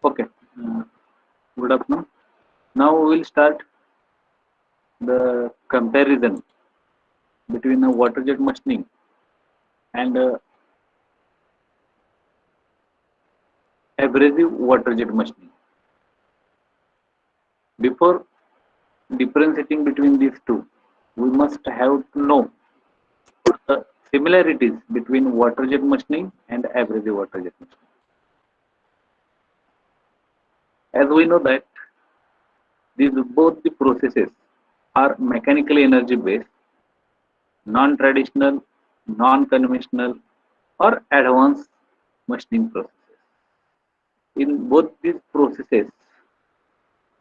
Okay. Uh, Good afternoon. Now we will start the comparison between a water jet machining and abrasive water jet machining. Before differentiating between these two, we must have to know the similarities between water jet machining and abrasive water jet machining. As we know that these both the processes are mechanically energy based, non-traditional, non-conventional, or advanced machining processes. In both these processes,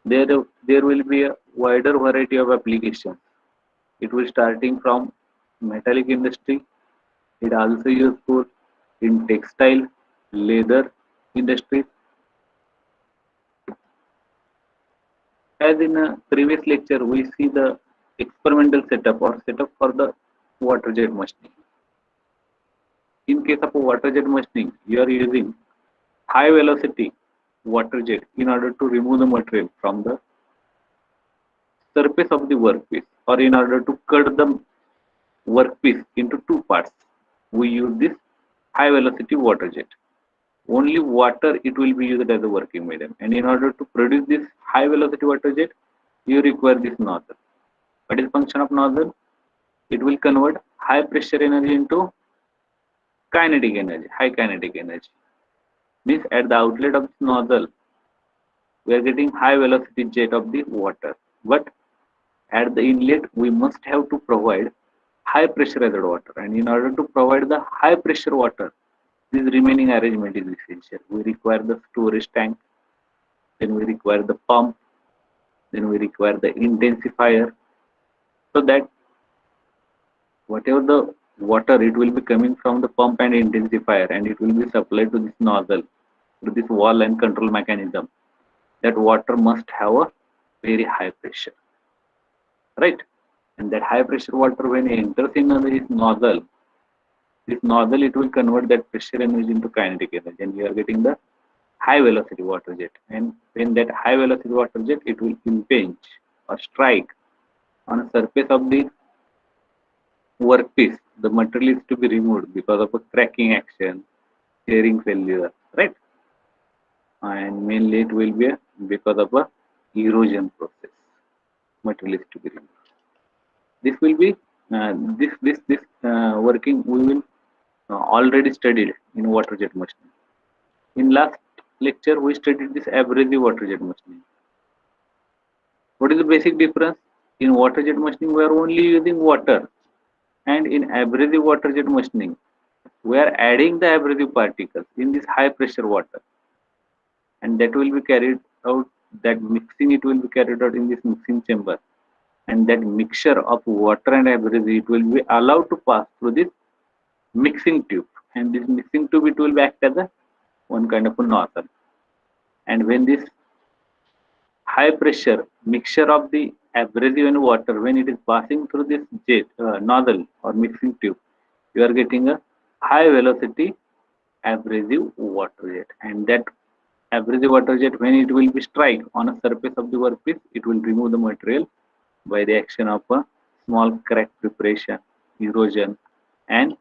there will be a wider variety of applications. It will starting from metallic industry. It also useful in textile, leather industry. As in a previous lecture, we see the experimental setup or setup for the water jet machining. In case of a water jet machining, you are using high velocity water jet in order to remove the material from the surface of the workpiece, or in order to cut the workpiece into two parts. We use this high velocity water jet. Only water it will be used as a working medium, and in order to produce this high velocity water jet, you require this nozzle. What is the function of nozzle? It will convert high pressure energy into kinetic energy, high kinetic energy. Means at the outlet of this nozzle, we are getting high velocity jet of the water, but at the inlet we must have to provide high pressurized water, and in order to provide the high pressure water, this remaining arrangement is essential. We require the storage tank, then we require the pump, then we require the intensifier, so that whatever the water, it will be coming from the pump and intensifier, and it will be supplied to this nozzle through this wall and control mechanism. That water must have a very high pressure, right? And that high pressure water, when it enters in this nozzle it will convert that pressure energy into kinetic energy, and you are getting the high velocity water jet. And when that high velocity water jet, it will impinge or strike on a surface of the workpiece, the material is to be removed because of a cracking action, tearing failure, right? And mainly it will be because of a erosion process, material is to be removed. This will be working we will already studied in water jet machining. In last lecture we studied this abrasive water jet machining. What is the basic difference? In water jet machining we are only using water, and in abrasive water jet machining we are adding the abrasive particles in this high pressure water, and that will be carried out, that mixing it will be carried out in this mixing chamber, and that mixture of water and abrasive, it will be allowed to pass through this mixing tube, and this mixing tube, it will be act as a one kind of a nozzle. And when this high pressure mixture of the abrasive and water, when it is passing through this jet nozzle or mixing tube, you are getting a high velocity abrasive water jet, and that abrasive water jet, when it will be strike on a surface of the workpiece, it will remove the material by the action of a small crack preparation, erosion, and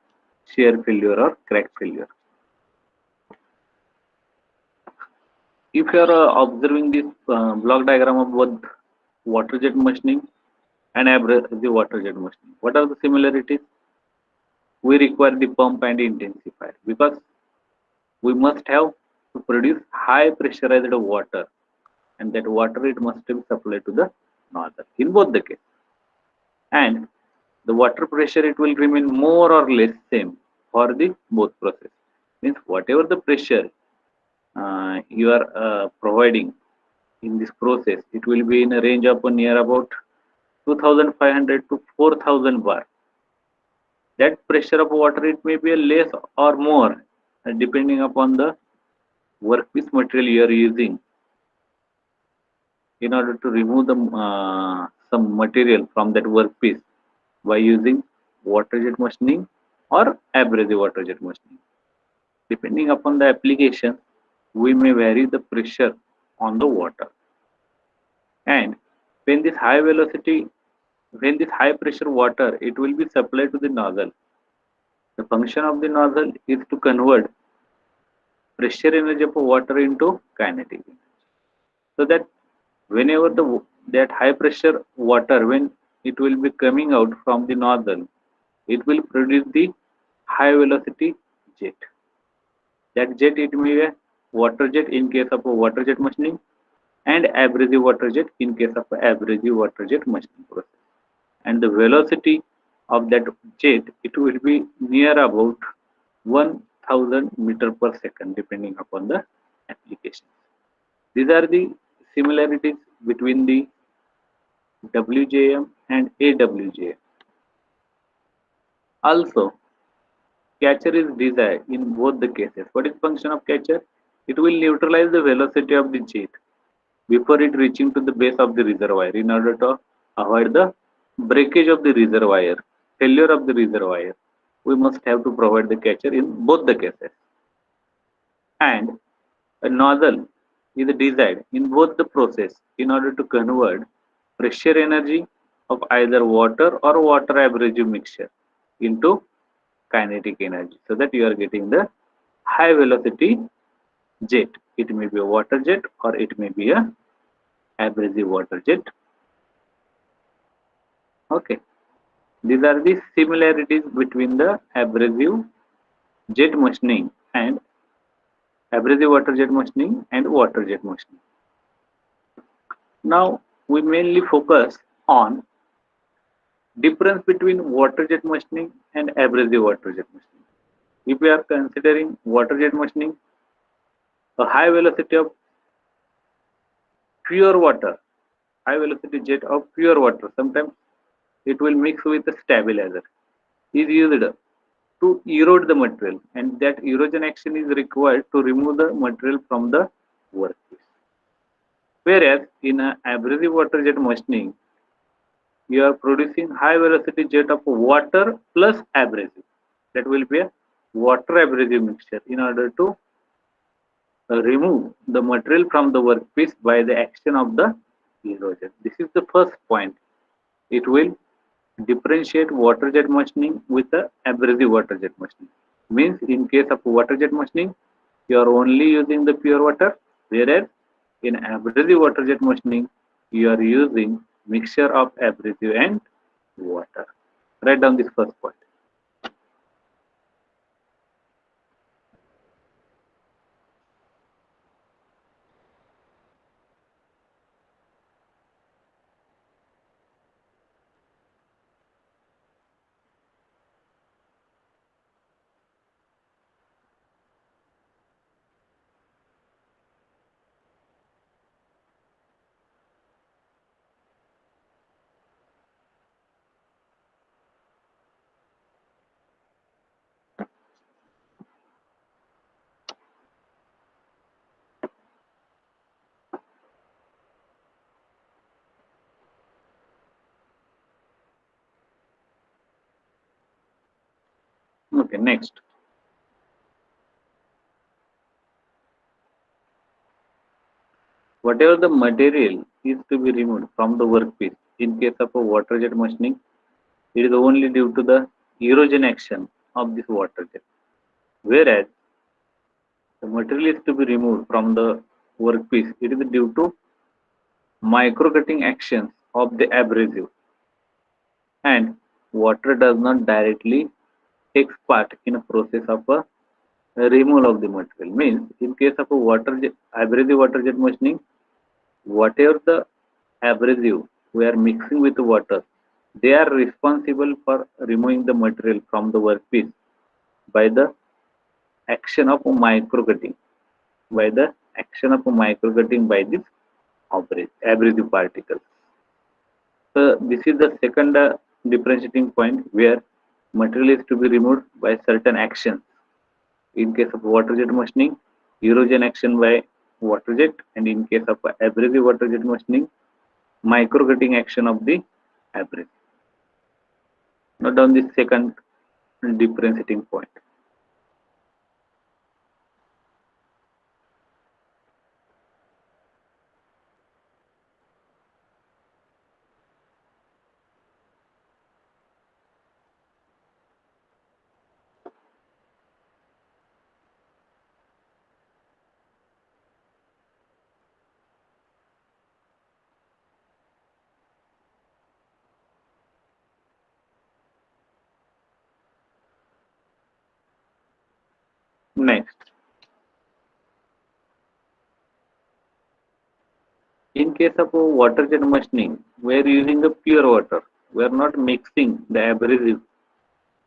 shear failure or crack failure. If you are observing this block diagram of both water jet machining and abrasive water jet machining, what are the similarities? We require the pump and intensifier because we must have to produce high pressurized water, and that water it must be supplied to the nozzle in both the case. And the water pressure, it will remain more or less same for the both process. Means whatever the pressure you are providing in this process, it will be in a range of near about 2500 to 4000 bar. That pressure of water, it may be a less or more depending upon the workpiece material you are using in order to remove the some material from that workpiece by using water jet machining or abrasive water jet machining. Depending upon the application, we may vary the pressure on the water. And when this high velocity, when this high pressure water, it will be supplied to the nozzle. The function of the nozzle is to convert pressure energy of water into kinetic energy. So that whenever that high pressure water, when it will be coming out from the nozzle, it will produce the high velocity jet. That jet, it may be a water jet in case of a water jet machining, and abrasive water jet in case of a abrasive water jet machining process. And the velocity of that jet, it will be near about 1000 meter per second depending upon the application. These are the similarities between the WJM and AWJM. Also, catcher is desired in both the cases. What is function of catcher? It will neutralize the velocity of the jet before it reaching to the base of the reservoir in order to avoid the breakage of the reservoir, failure of the reservoir. We must have to provide the catcher in both the cases. And a nozzle is designed in both the process in order to convert pressure energy of either water or water abrasive mixture into kinetic energy, so that you are getting the high velocity jet. It may be a water jet or it may be a abrasive water jet. Okay, these are the similarities between the abrasive jet machining and abrasive water jet machining and water jet machining. Now we mainly focus on difference between water jet machining and abrasive water jet machining. If we are considering water jet machining, a high velocity of pure water, high velocity jet of pure water, sometimes it will mix with a stabilizer, is used to erode the material, and that erosion action is required to remove the material from the workpiece. Whereas in a abrasive water jet machining, you are producing high velocity jet of water plus abrasive. That will be a water abrasive mixture in order to remove the material from the workpiece by the action of the erosion. This is the first point. It will differentiate water jet machining with the abrasive water jet machining. Means in case of water jet machining, you are only using the pure water, whereas in abrasive water jet machining, you are using mixture of abrasive and water. Write down this first point. Okay, next. Whatever the material is to be removed from the workpiece in case of a water jet machining, it is only due to the erosion action of this water jet. Whereas the material is to be removed from the workpiece, it is due to micro cutting actions of the abrasive, and water does not directly take part in a process of a removal of the material. Means in case of a abrasive water jet machining, whatever the abrasive we are mixing with the water, they are responsible for removing the material from the workpiece by the action of micro cutting, by the action of micro cutting by this abrasive particles. So this is the second differentiating point where material is to be removed by certain actions. In case of water jet machining, erosion action by water jet, and in case of abrasive water jet machining, micro cutting action of the abrasive. Note down this second differentiating point. Next, in case of a water jet machining, we are using the pure water. We are not mixing the abrasive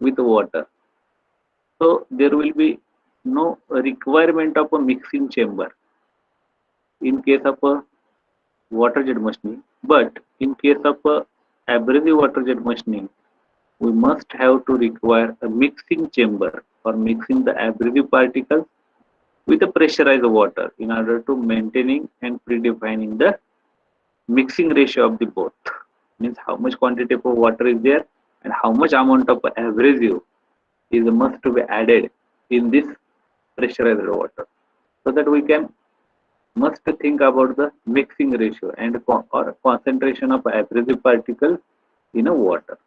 with water. So there will be no requirement of a mixing chamber in case of a water jet machining. But in case of a abrasive water jet machining, we must have to require a mixing chamber for mixing the abrasive particles with the pressurized water in order to maintaining and predefining the mixing ratio of the both. Means how much quantity of water is there and how much amount of abrasive is must to be added in this pressurized water, so that we can must think about the mixing ratio and or concentration of abrasive particles in a water.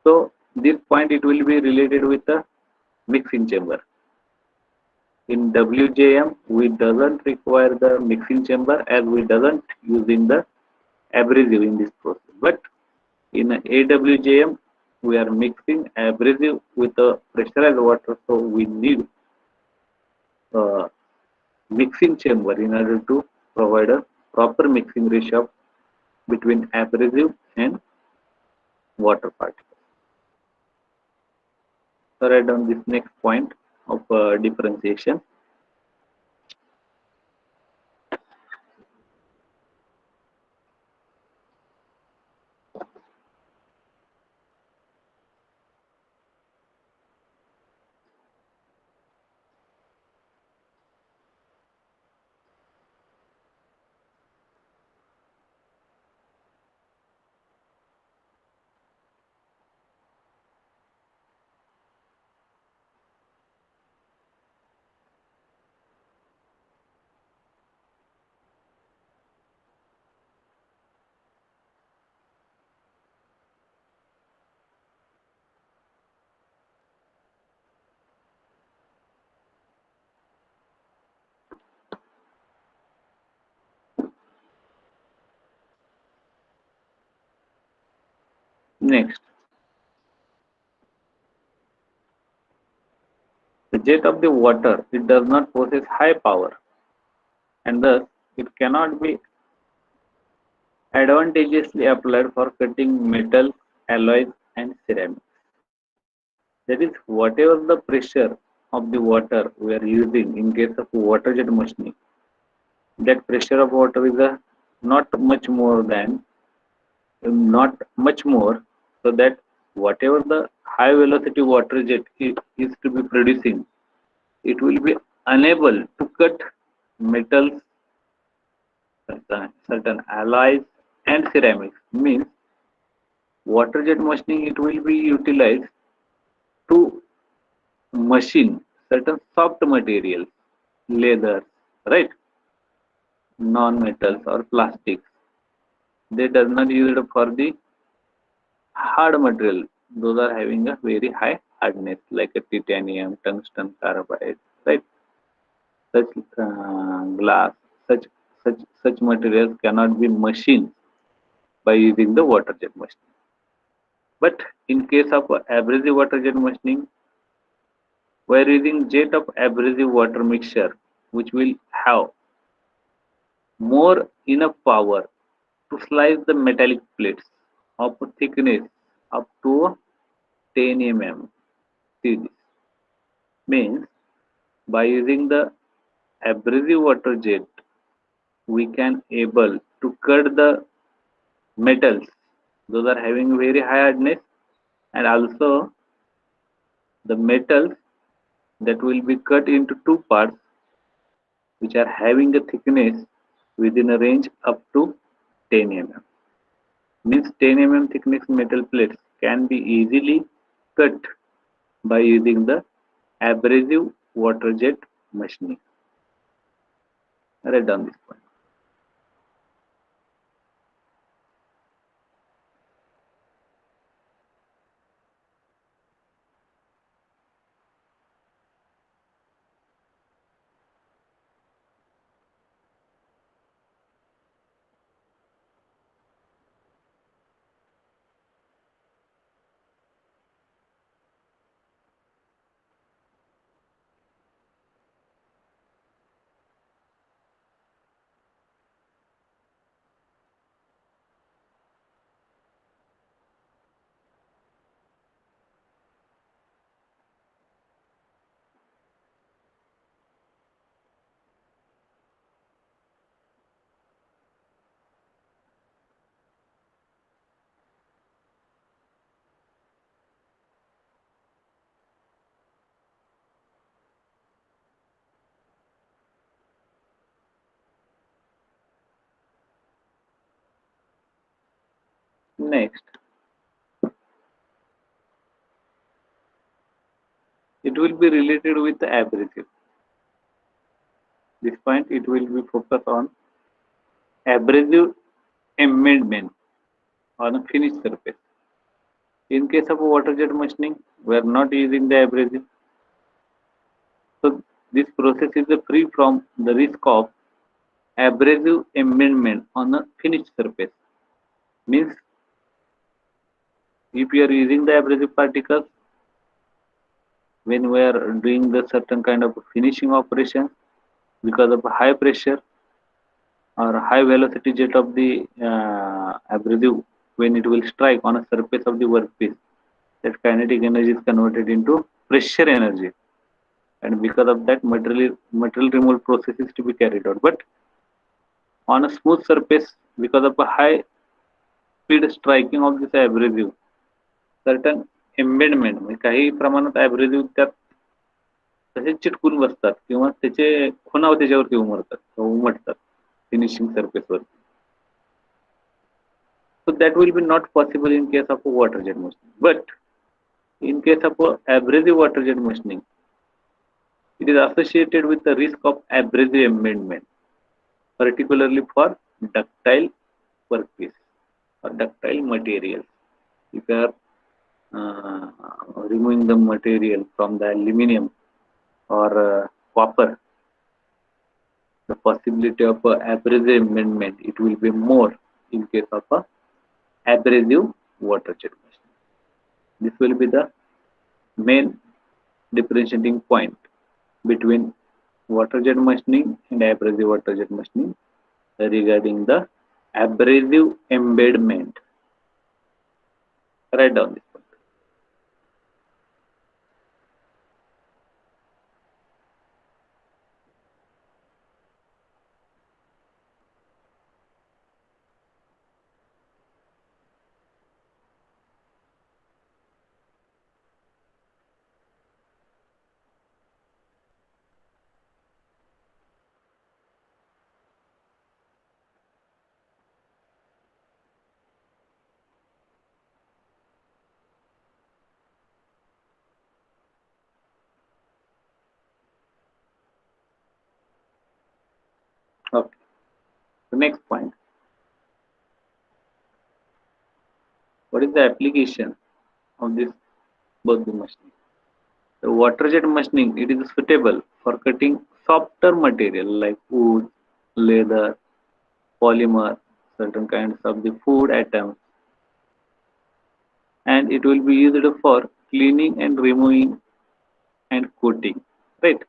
So this point it will be related with the mixing chamber. In WJM we doesn't require the mixing chamber as we doesn't using the abrasive in this process. But in AWJM we are mixing abrasive with the pressurized water, so we need a mixing chamber in order to provide a proper mixing ratio between abrasive and water particles. So write down this next point of differentiation. Next, the jet of the water it does not possess high power, and thus it cannot be advantageously applied for cutting metals, alloys, and ceramics. That is, whatever the pressure of the water we are using in case of water jet machining, that pressure of water is not much more than not much more, so that whatever the high velocity water jet is to be producing, it will be unable to cut metals, certain alloys, and ceramics. Means water jet machining it will be utilized to machine certain soft materials, leather, right, non-metals or plastics. They does not use it for the hard material. Those are having a very high hardness, like a titanium, tungsten carbide, right? Such glass, such such materials cannot be machined by using the water jet machining. But in case of abrasive water jet machining, we are using jet of abrasive water mixture, which will have more enough power to slice the metallic plates of a thickness up to 10 mm. See this means by using the abrasive water jet, we can able to cut the metals. Those are having very high hardness, and also the metals that will be cut into two parts, which are having a thickness within a range up to 10 mm. Means 10 mm thickness metal plates can be easily cut by using the abrasive water jet machining. Write down this point. Next, it will be related with the abrasive. This point it will be focused on abrasive amendment on a finished surface. In case of water jet machining, we are not using the abrasive. So this process is free from the risk of abrasive amendment on a finished surface. Means if you are using the abrasive particles when we are doing the certain kind of finishing operation because of high pressure or high velocity jet of the abrasive, when it will strike on a surface of the workpiece, that kinetic energy is converted into pressure energy, and because of that material removal process is to be carried out. But on a smooth surface, because of a high speed striking of this abrasive, certain embedment म्हणजे काही प्रमाणात abrasive त्यात तसेच चिटकून बसतात किंवा त्याचे खुणाव त्याच्यावरती उमटतात फिनिशिंग सरफेस वर. So that will be not possible in case of a water jet machining. But in case of a abrasive water jet machining, it is associated with the risk of abrasive amendment, particularly for ductile workpiece or ductile materials. If you are removing the material from the aluminium or copper, the possibility of abrasive amendment it will be more in case of a abrasive water jet machining. This will be the main differentiating point between water jet machining and abrasive water jet machining regarding the abrasive embedment. Write down this point. Okay. The next point. What is the application of this both the machining? The water jet machining it is suitable for cutting softer material like wood, leather, polymer, certain kinds of the food items, and it will be used for cleaning and removing and coating. Right.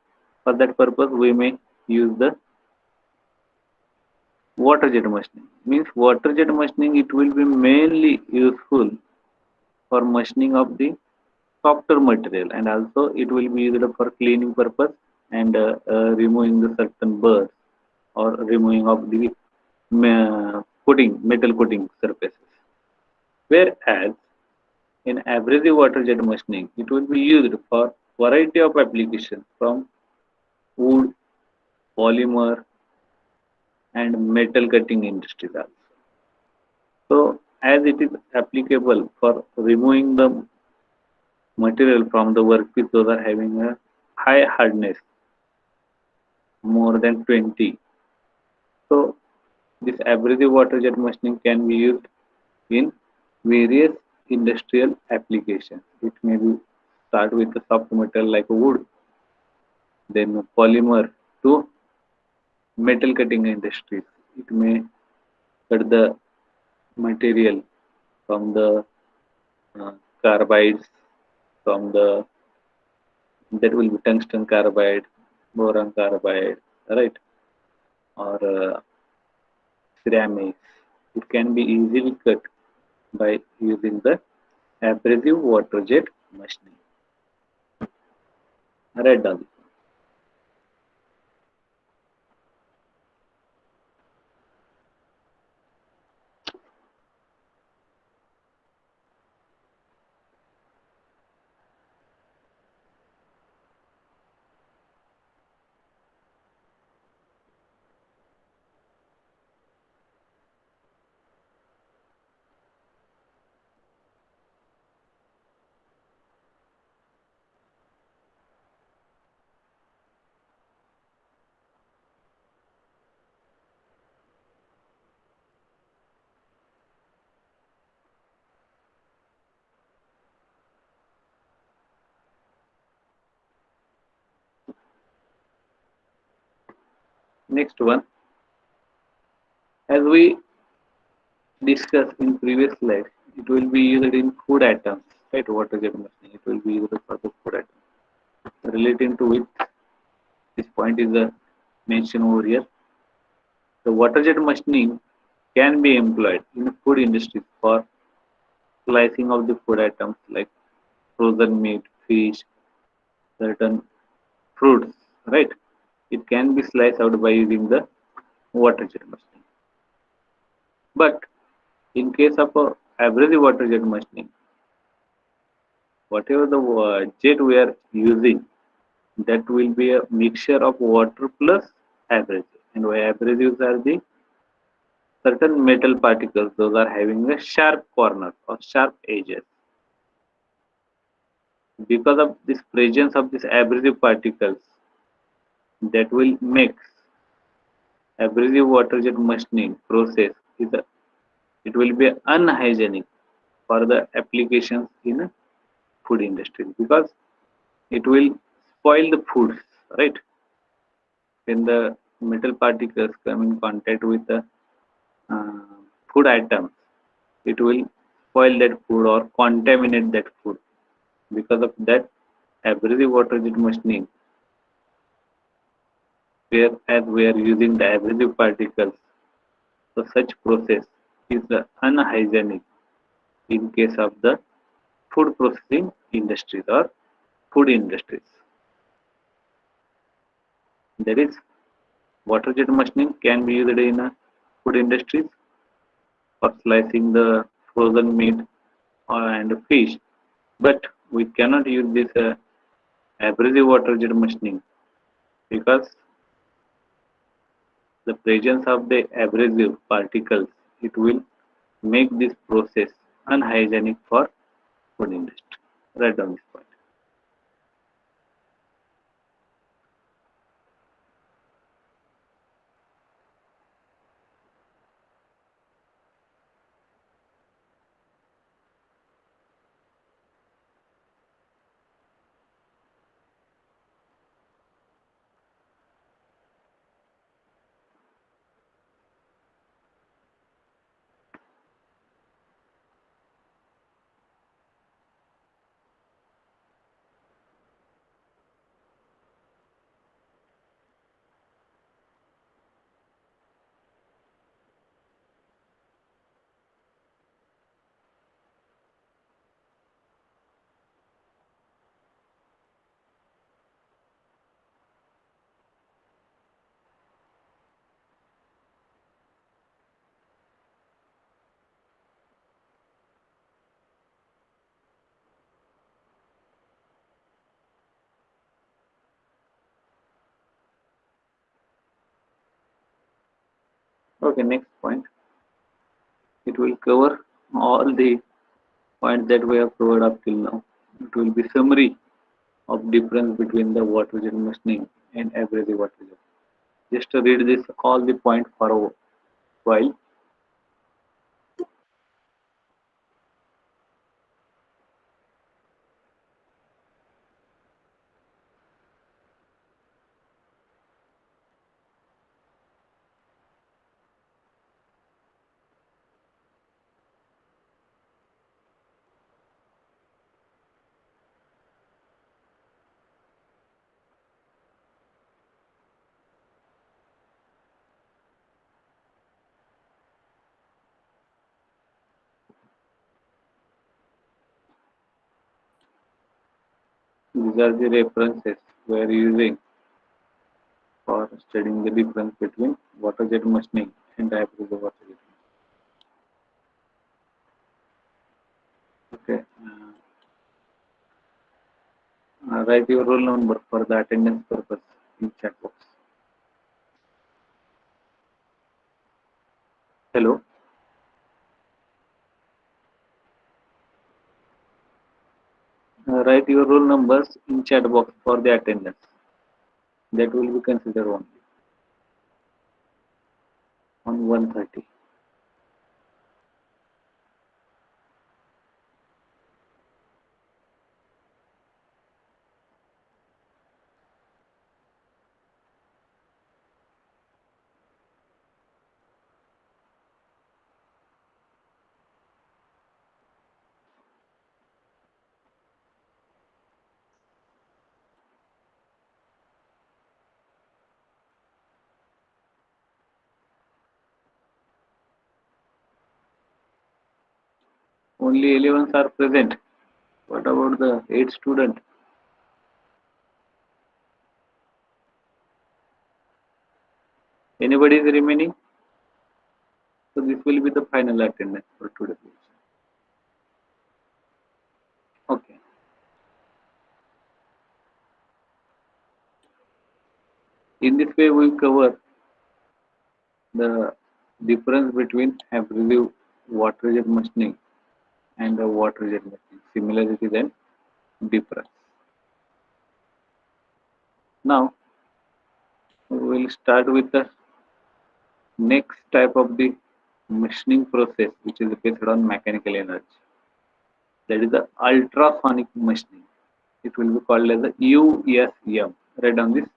For that purpose, we may use the water jet machining. Means water jet machining it will be mainly useful for machining of the softer material, and also it will be used for cleaning purpose and removing the certain burrs or removing of the metal coating surfaces. Whereas in abrasive water jet machining, it will be used for variety of applications from wood, polymer, and metal cutting industries also. So as it is applicable for removing the material from the workpiece, those are having a high hardness, more than 20. So this abrasive water jet machining can be used in various industrial applications. It may be start with a soft metal like wood, then polymer to metal cutting industries. It may cut the material from the carbides, from the that will be tungsten carbide, boron carbide, right, or ceramics. It can be easily cut by using the abrasive water jet machining. Write down. Next one, as we discussed in previous slide, it will be used in food items, right? Water jet machining. It will be used for the food items. Relating to it, this point is mentioned over here. The water jet machining can be employed in the food industry for slicing of the food items like frozen meat, fish, certain fruits, right? It can be sliced out by using the water jet machining. But in case of abrasive water jet machining, whatever the jet we are using, that will be a mixture of water plus abrasive. And abrasives are the certain metal particles, those are having a sharp corner or sharp edges. Because of this presence of these abrasive particles, that will make abrasive water jet machining process is a, it will be unhygienic for the applications in a food industry, because it will spoil the foods, right? When the metal particles come in contact with the uh, food items, it will spoil that food or contaminate that food. Because of that, abrasive water jet machining, whereas we are using the abrasive particles, so such process is unhygienic in case of the food processing industries or food industries. That is, water jet machining can be used in food industries for slicing the frozen meat and fish, but we cannot use this abrasive water jet machining because the presence of the abrasive particles, it will make this process unhygienic for food industry. Right on this point. Okay, next point. It will cover all the points that we have covered up till now. It will be summary of difference between the water jet machining and abrasive water jet. Just to read this all the point for a while. These are the references we are using for studying the difference between water jet machining and abrasive water jet. Okay. Write your roll number for the attendance purpose in chat box. Hello. Write your roll numbers in chat box for the attendance. That will be considered only on 1:30. Only 11 are present. What about the 8 student? Anybody is remaining? So this will be the final attendance for today. Okay. In this way, we cover the difference between abrasive water jet machining and the water jet machining, similarities and difference. Now, we will start with the next type of the machining process, which is based on mechanical energy. That is the ultrasonic machining. It will be called as the USM. Write down this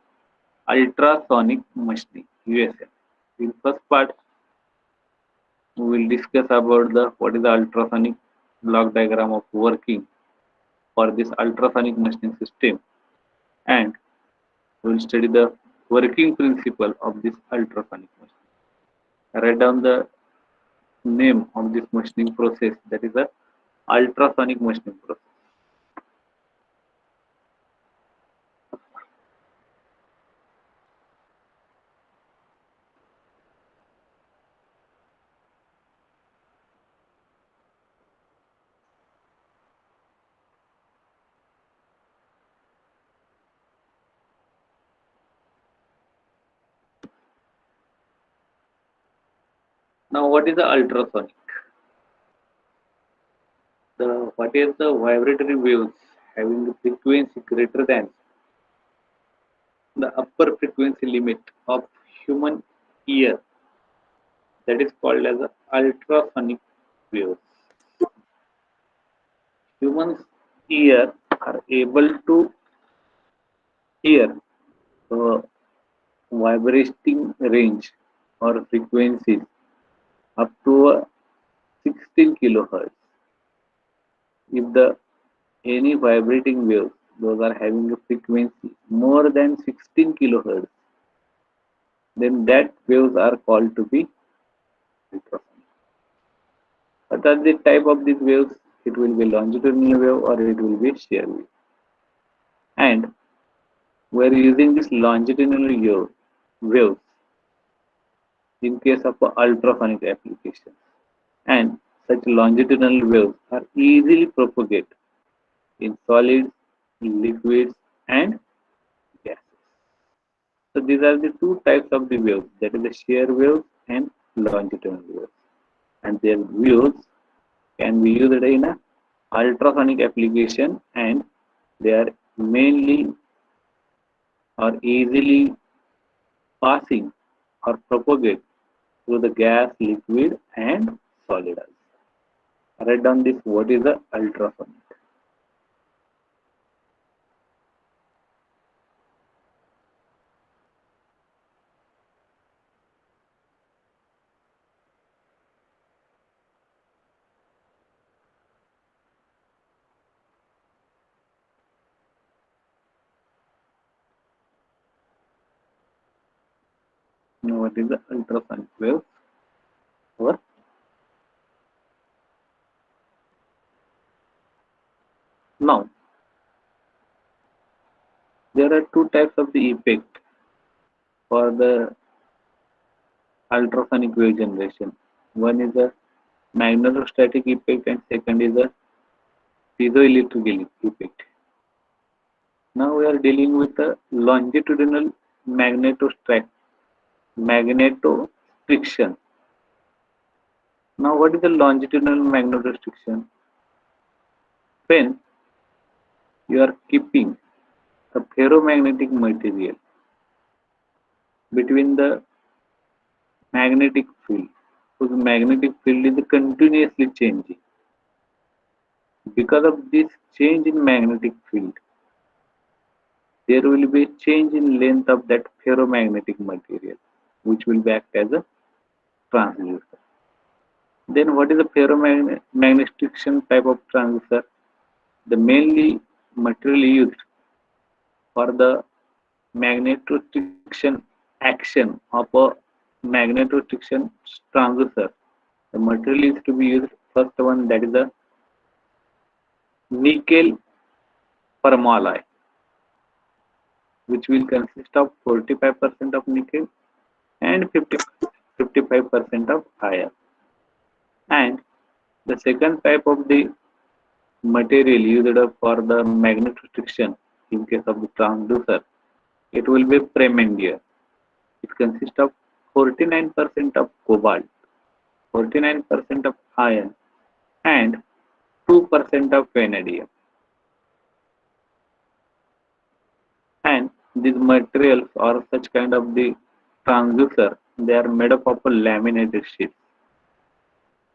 ultrasonic machining, USM. In first part, we will discuss about the what is the ultrasonic block diagram of working for this ultrasonic machining system, and we will study the working principle of this ultrasonic machining. Write down the name of this machining process, that is the ultrasonic machining process. Now, what is the ultrasonic? What is the vibratory waves having the frequency greater than the upper frequency limit of human ear, that is called as the ultrasonic waves. Humans ear are able to hear the vibrating range or frequencies up to 16 kilohertz. If the any vibrating waves, those are having a frequency more than 16 kilohertz, then that waves are called to be ultrasonic. What are the type of these waves? It will be longitudinal wave or it will be shear wave. And we are using this longitudinal waves in case of ultrasonic application. And such longitudinal waves are easily propagate in solids, liquids, and gases. So these are the two types of the waves, that is the shear waves and longitudinal waves. And their waves can be used in a ultrasonic application, and they are mainly or easily passing or propagate through the gas, liquid, and solid. Write down this, what is the ultrasonic? What is the ultrasonic wave? Or now, there are two types of the effect for the ultrasonic wave generation. One is the magnetostatic effect and second is the piezoelectric effect. Now we are dealing with the longitudinal magnetostriction. Now what is the longitudinal magnetostriction? When you are keeping a ferromagnetic material between the magnetic field, whose magnetic field is continuously changing. Because of this change in magnetic field, there will be a change in length of that ferromagnetic material, which will act as a transducer. Then what is the ferromagnetic type of transducer? The mainly material used for the magnetostriction action of a magnetostriction transducer. The material is to be used, first one, that is the nickel permalloy, which will consist of 45% of nickel and 55% of iron. And the second type of the material used for the magnet restriction in case of the transducer, it will be premendier. It consists of 49% of cobalt, 49% of iron, and 2% of vanadium. And these materials or such kind of the transducer, they are made up of a laminated sheet,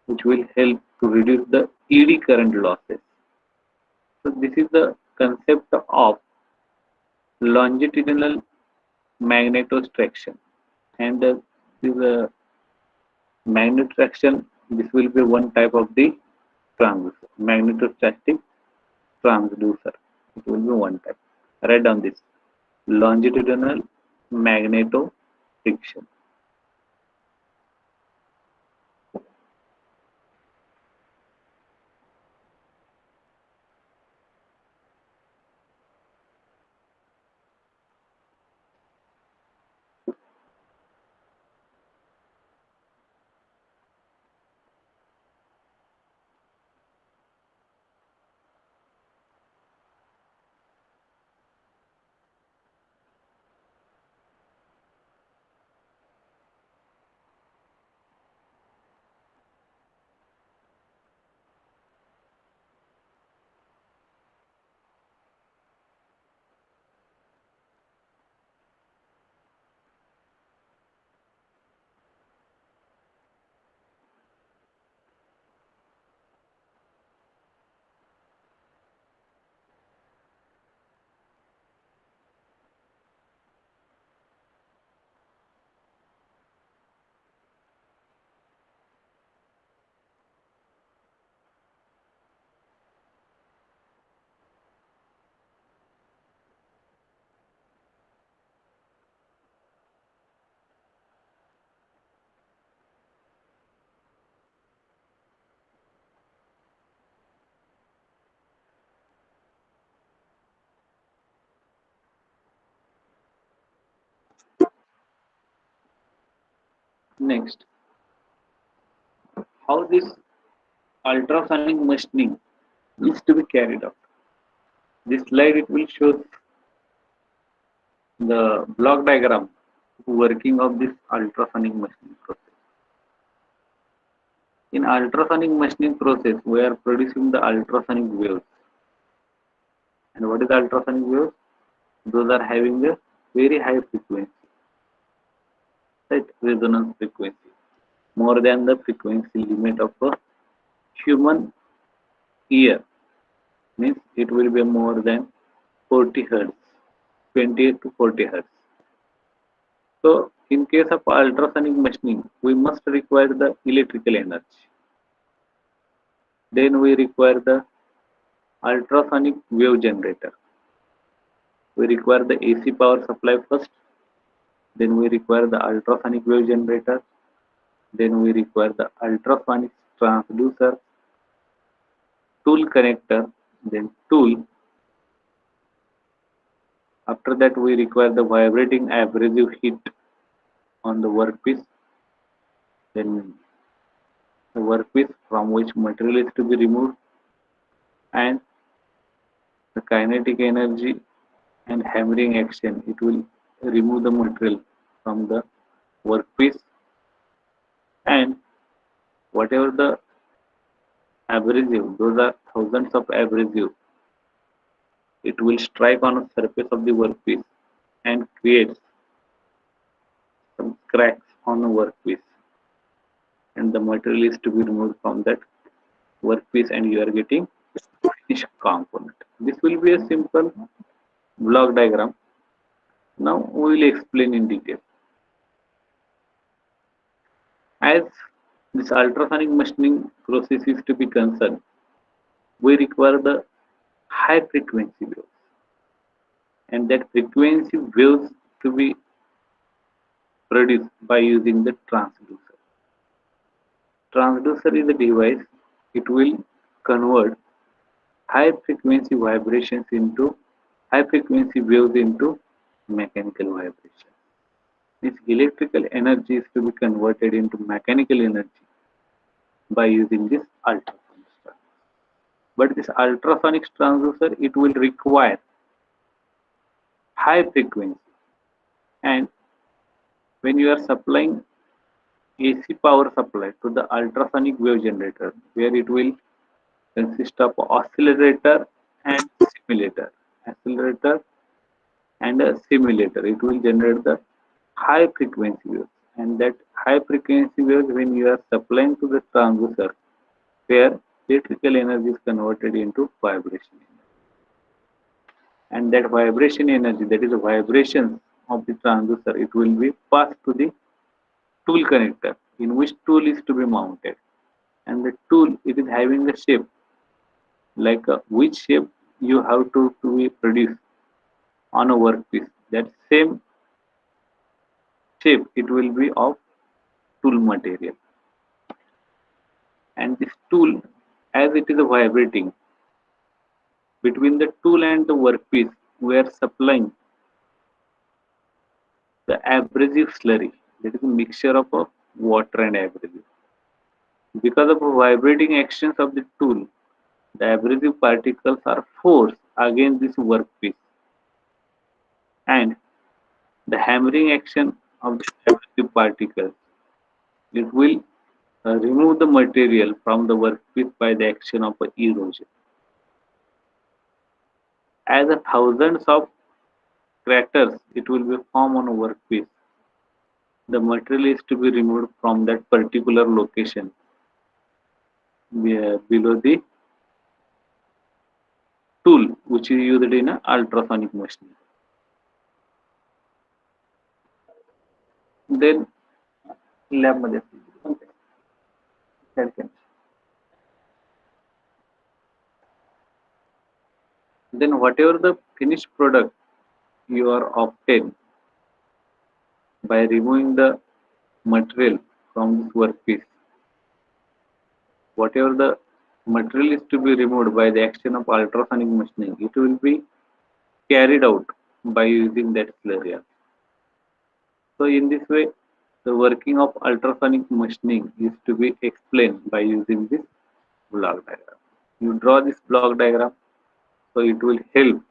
which will help to reduce the ED current losses. So this is the concept of longitudinal magnetostraction, and this magnetostraction, this will be one type of the transducer, magnetostatic transducer. It will be one type. Write down this longitudinal magnetostriction. Next, how this ultrasonic machining is to be carried out. This slide, it will show the block diagram working of this ultrasonic machining process. In ultrasonic machining process, we are producing the ultrasonic waves. And what is ultrasonic waves? Those are having a very high frequency, right? Resonance frequency, more than the frequency limit of a human ear. Means it will be more than 40 hertz, 20 to 40 hertz. So in case of ultrasonic machining, we must require the electrical energy. Then we require the ultrasonic wave generator. We require the AC power supply first. Then we require the ultrasonic wave generator. Then we require the ultrasonic transducer, tool connector, then tool. After that, we require the vibrating abrasive heat on the workpiece. Then the workpiece from which material is to be removed, and the kinetic energy and hammering action, it will remove the material from the workpiece, and whatever the abrasive, those are thousands of abrasive, it will strike on the surface of the workpiece and create some cracks on the workpiece, and the material is to be removed from that workpiece, and you are getting finished component. This will be a simple block diagram. Now we will explain in detail. As this ultrasonic machining process is to be concerned, we require the high frequency waves, and that frequency waves to be produced by using the transducer. Transducer is a device, it will convert high frequency vibrations into high frequency waves into mechanical vibration. This electrical energy is to be converted into mechanical energy by using this ultrasonic transducer. But this ultrasonic transducer, it will require high frequency, and when you are supplying AC power supply to the ultrasonic wave generator, where it will consist of oscillator and simulator. Accelerator and a simulator. It will generate the high frequency waves, and that high frequency waves, when you are supplying to the transducer, where electrical energy is converted into vibration energy, and that vibration energy, that is the vibration of the transducer, it will be passed to the tool connector, in which tool is to be mounted, and the tool, it is having a shape, like which shape you have to be produced on a workpiece. That same shape, it will be of tool material, and this tool, as it is vibrating between the tool and the workpiece, we are supplying the abrasive slurry, that is a mixture of water and abrasive. Because of the vibrating actions of the tool, the abrasive particles are forced against this workpiece, and the hammering action of the abrasive particles, it will remove the material from the workpiece by the action of erosion. As a thousands of craters, it will be formed on a workpiece. The material is to be removed from that particular location below the tool, which is used in a ultrasonic machine. Then lab मध्ये then whatever the finished product you are obtained by removing the material from this workpiece, whatever the material is to be removed by the action of ultrasonic machining, it will be carried out by using that slurry. So in this way, the working of ultrasonic machining is to be explained by using this block diagram. You draw this block diagram, so it will help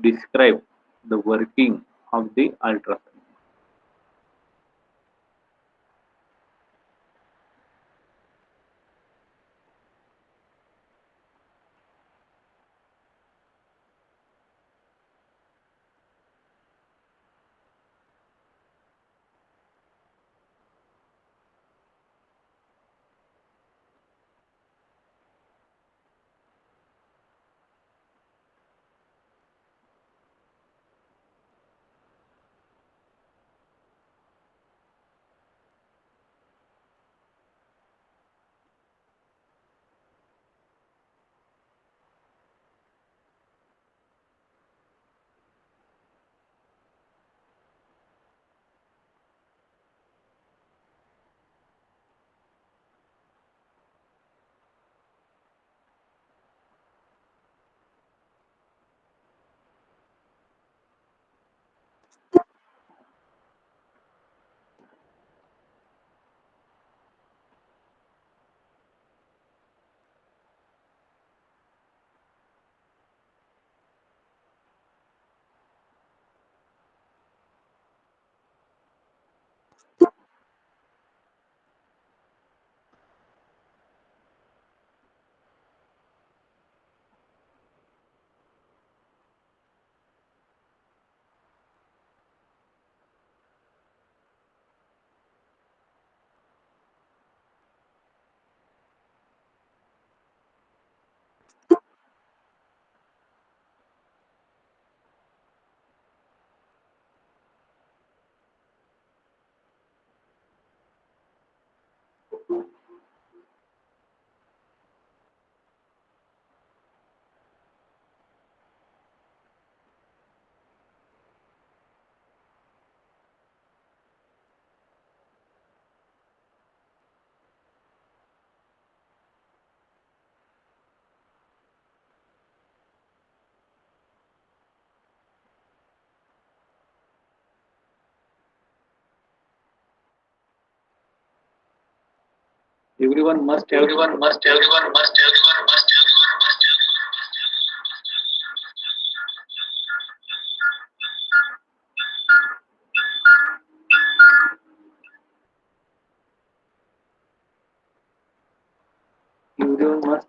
describe the working of the ultrasonic. Everyone must have. Everyone must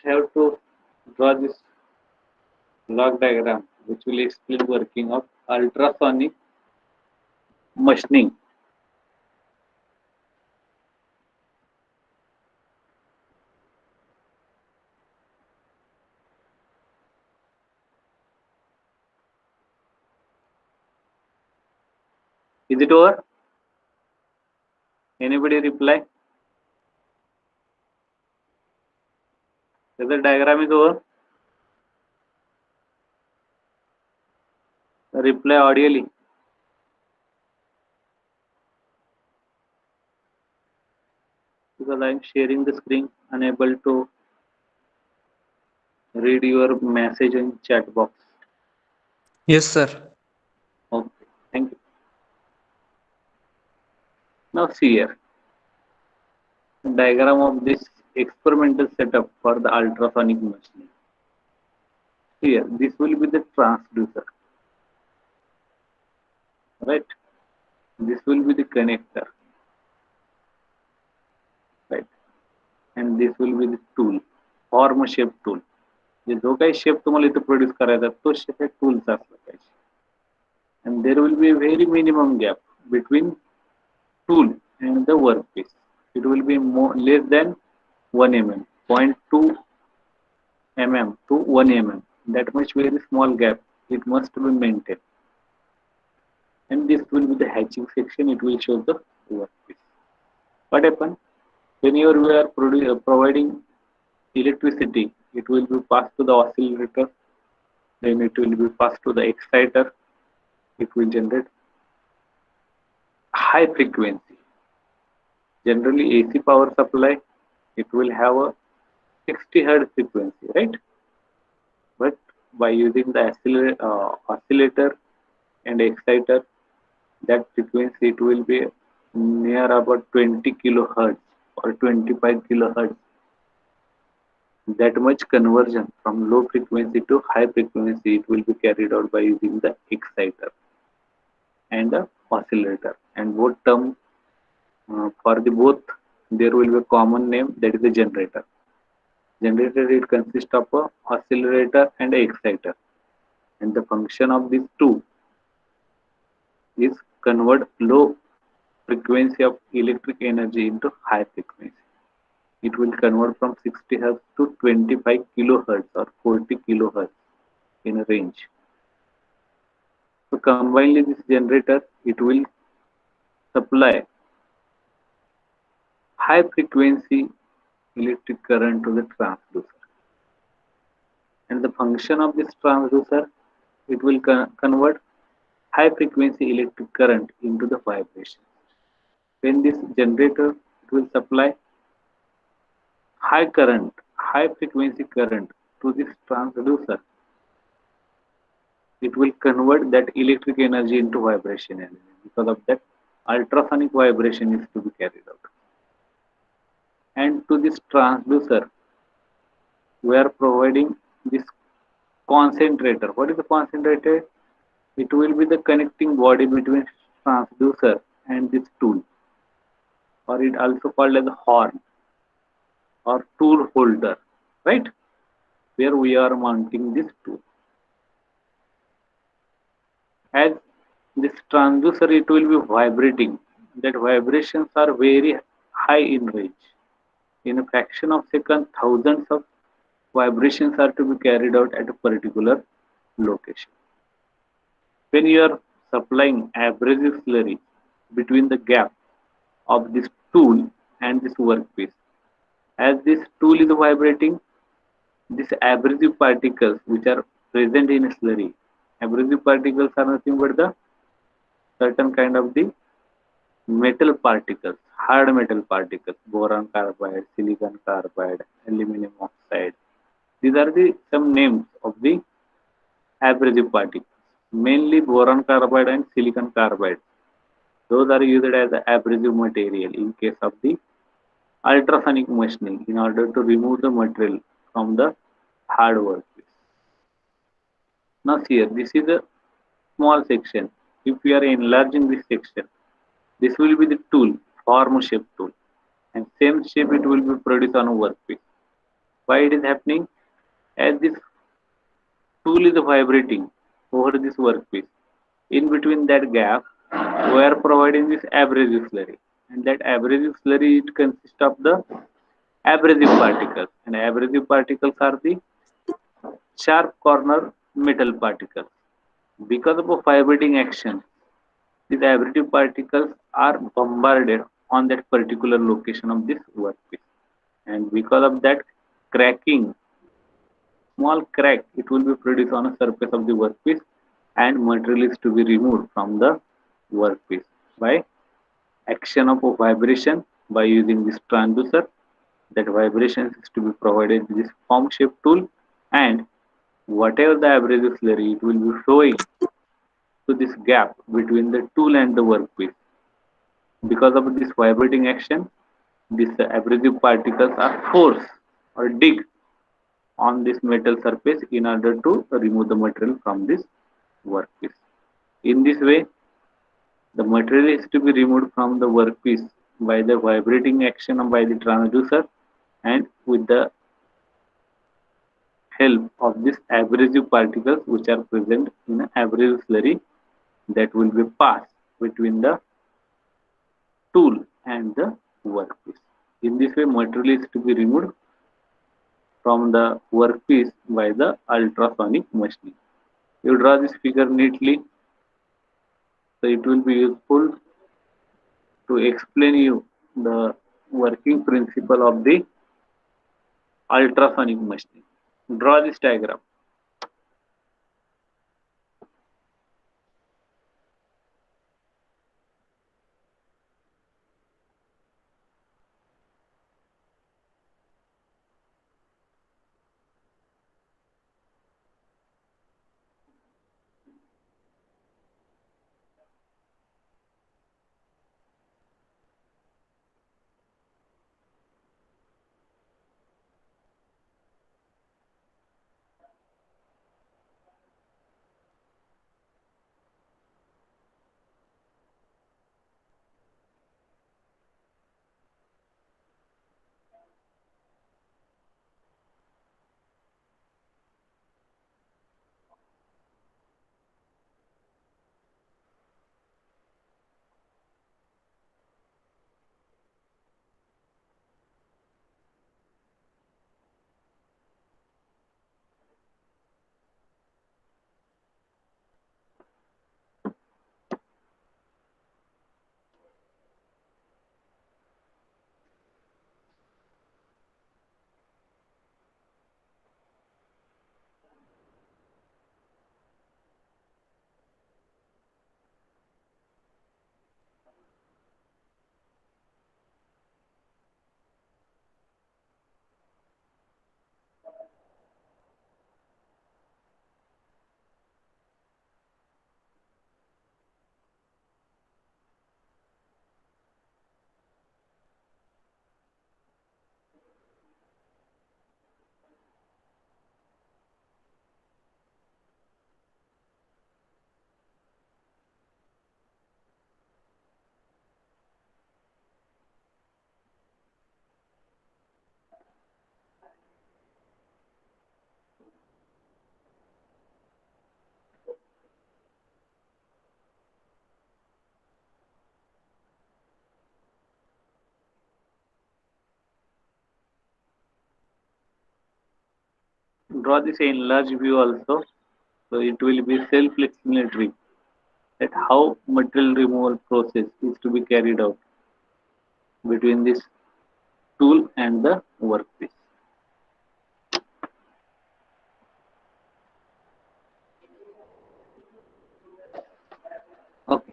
have to draw this block diagram, which will explain working of ultrasonic machining. Is it over? Anybody reply? Whether diagram is over? Reply audially. Because I am sharing the screen, unable to read your message in chat box. Yes, sir. Okay, thank you. Now see here, diagram of this experimental setup for the ultrasonic machining. Here, this will be the transducer, right? This will be the connector, right? And this will be the tool, form shape tool. जे जो काही shape तुम्हाला इथे produce करायचा तो shape हे टूलचा असला पाहिजे. And there will be a very minimum gap between tool and the workpiece. It will be more less than 1 mm, 0.2 mm to 1 mm. That much very small gap it must be maintained. And this will be the hatching section. It will show the workpiece. What happens whenever we are providing electricity? It will be passed to the oscillator. Then it will be passed to the exciter. It will generate high frequency. Generally, AC power supply, it will have a 60 hertz frequency, right? But by using the oscillator and exciter, that frequency it will be near about 20 kilohertz or 25 kilohertz. That much conversion from low frequency to high frequency it will be carried out by using the exciter and the oscillator. And both term for the both there will be a common name, that is the generator. Generator it consists of a oscillator and a exciter, and the function of these two is convert low frequency of electric energy into high frequency. It will convert from 60 Hz to 25 kilohertz or 40 kilohertz in a range. So combined with this generator, it will supply high frequency electric current to the transducer. And the function of this transducer, it will convert high frequency electric current into the vibration. When this generator, it will supply high current, high frequency current to this transducer, it will convert that electric energy into vibration energy. Because of that, ultrasonic vibration is to be carried out. And to this transducer, we are providing this concentrator. What is the concentrator? It will be the connecting body between transducer and this tool, or it also called as horn or tool holder, right? Where we are mounting this tool. As this transducer, it will be vibrating. That vibrations are very high in range. In a fraction of second, thousands of vibrations are to be carried out at a particular location. When you are supplying abrasive slurry between the gap of this tool and this workpiece, as this tool is vibrating, these abrasive particles which are present in a slurry, abrasive particles are nothing but the certain kind of the metal particles, hard metal particles, boron carbide, silicon carbide, aluminum oxide. These are the some names of the abrasive particles. Mainly boron carbide and silicon carbide. Those are used as abrasive material in case of the ultrasonic machining in order to remove the material from the hard workpiece. Now here, this is a small section. If we are enlarging this section, this will be the tool, form shape tool, and same shape it will be produced on a workpiece. Why it is happening? As this tool is vibrating over this workpiece, in between that gap, we are providing this abrasive slurry, and that abrasive slurry it consists of the abrasive particles, and abrasive particles are the sharp corner metal particles. Because of a vibrating action, these abrasive particles are bombarded on that particular location of this workpiece, and because of that cracking, small crack it will be produced on a surface of the workpiece, and material is to be removed from the workpiece by action of a vibration by using this transducer. That vibration is to be provided with this form shape tool, and whatever the abrasive slurry it will be flowing to this gap between the tool and the workpiece. Because of this vibrating action, these abrasive particles are forced or dig on this metal surface in order to remove the material from this workpiece. In this way, the material is to be removed from the workpiece by the vibrating action by the transducer, and with the help of these abrasive particles which are present in an abrasive slurry that will be passed between the tool and the workpiece. In this way, material is to be removed from the workpiece by the ultrasonic machining. You draw this figure neatly, so it will be useful to explain you the working principle of the ultrasonic machining. Draw this diagram. Draw this enlarged view also, so it will be self-explanatory that how material removal process is to be carried out between this tool and the workpiece. Okay.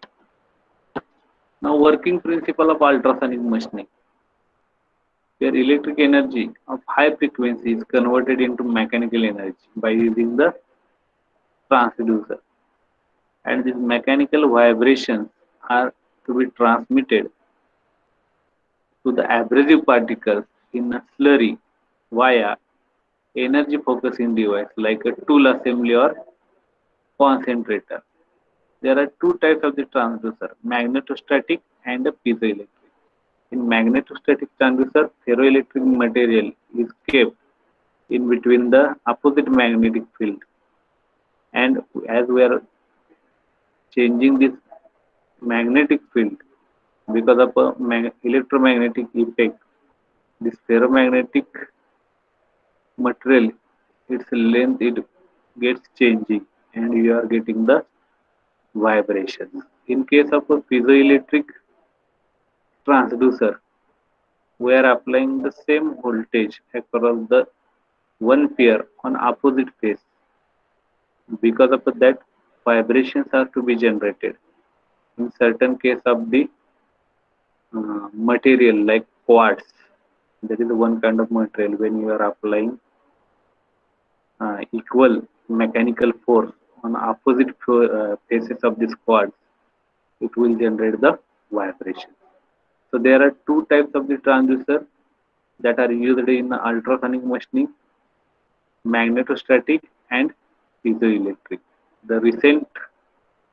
Now, working principle of ultrasonic machining, where electric energy of high frequency is converted into mechanical energy by using the transducer, and these mechanical vibrations are to be transmitted to the abrasive particles in a slurry via energy focusing device like a tool assembly or concentrator. There are two types of the transducer, magnetostatic and a piezoelectric. In magnetostatic transducer, ferroelectric material is kept in between the opposite magnetic field, and as we are changing this magnetic field because of a electromagnetic effect, this ferromagnetic material, its length it gets changing and you are getting the vibrations. In case of a piezoelectric transducer, we are applying the same voltage across the one pair on opposite phase. Because of that, vibrations are to be generated. In certain case of the material like quartz, that is one kind of material. When you are applying equal mechanical force on opposite faces of this quartz, it will generate the vibration. So there are two types of the transducer that are used in ultrasonic machining, magnetostatic and piezoelectric. The recent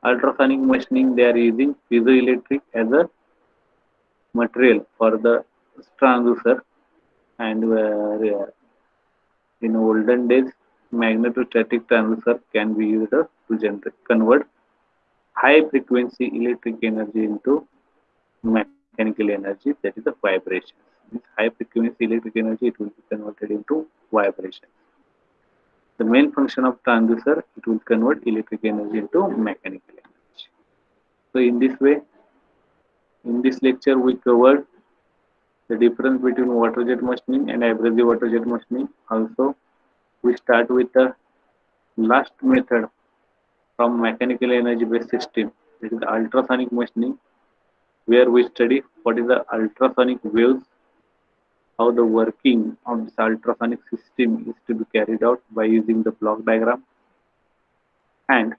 ultrasonic machining, they are using piezoelectric as a material for the transducer, and in olden days magnetostatic transducer can be used to convert high frequency electric energy into mechanical energy, that is the vibration. This high frequency electric energy, it will be converted into vibration. The main function of transducer, it will convert electric energy into mechanical energy. So in this way, in this lecture we covered the difference between water jet machining and abrasive water jet machining. Also, we start with the last method from mechanical energy based system, that is ultrasonic machining, where we study what is the ultrasonic waves, how the working of this ultrasonic system is to be carried out by using the block diagram, and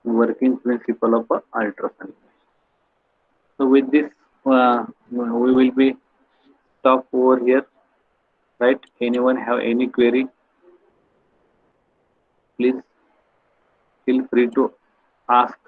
working principle of ultrasonic. So with this, we will be stop over here, right? Anyone have any query? Please feel free to ask.